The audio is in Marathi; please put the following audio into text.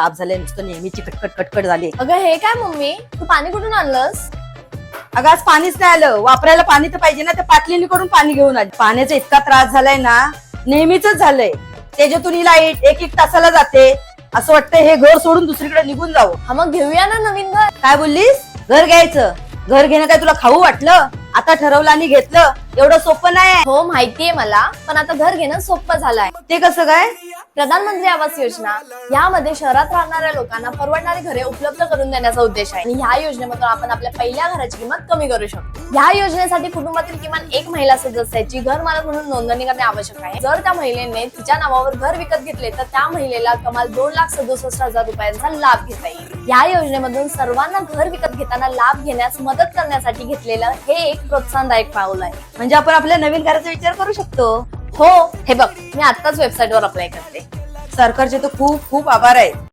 ताप झाले नुसतं नेहमीची कटकट कटकट झाली. अगं हे काय मम्मी, तू पाणी कुठून आणलंस? अगं आज पाणीच नाही आलं. वापरायला पाणी तर पाहिजे ना, त्या पाटलीने करून पाणी घेऊन आली. पाण्याचा इतका त्रास झालाय ना, नेहमीच झालंय. त्याच्यातून ही लाईट एक एक तासाला जाते. असं वाटतं हे घर सोडून दुसरीकडे निघून जावं. हा मग घेऊया ना नवीन घर. काय बोललीस? घर घ्यायचं? घर घेणं काय तुला खाऊ वाटलं? आता ठरवलं आणि घेतलं, एवढं सोपं नाही. हो माहितीये मला, पण आता घर घेणं सोपं झालंय. ते कसं काय? प्रधानमंत्री आवास योजना यामध्ये शहरात राहणाऱ्या लोकांना परवडणारी घरे उपलब्ध करून देण्याचा उद्देश आहे. आणि ह्या योजनेमधून आपण आपल्या पहिल्या घराची किंमत कमी करू शकतो. ह्या योजनेसाठी कुटुंबातील किमान एक महिला सदस्याची घर मालक म्हणून नोंदणी करणे आवश्यक आहे. जर त्या महिलेने तिच्या नावावर घर विकत घेतले तर त्या महिलेला कमाल 2,67,000 रुपयांचा लाभ घेता येईल. या योजनेमधून सर्वांना घर विकत घेताना लाभ घेण्यास मदत करण्यासाठी घेतलेलं हे एक प्रोत्साहनदायक पाऊल आहे. म्हणजे आपण आपल्या नवीन घराचा विचार करू शकतो. हो, हे बघ, मी आताच वेबसाईटवर अप्लाय करते. सरकारचे तर खूप खूप आभार आहेत.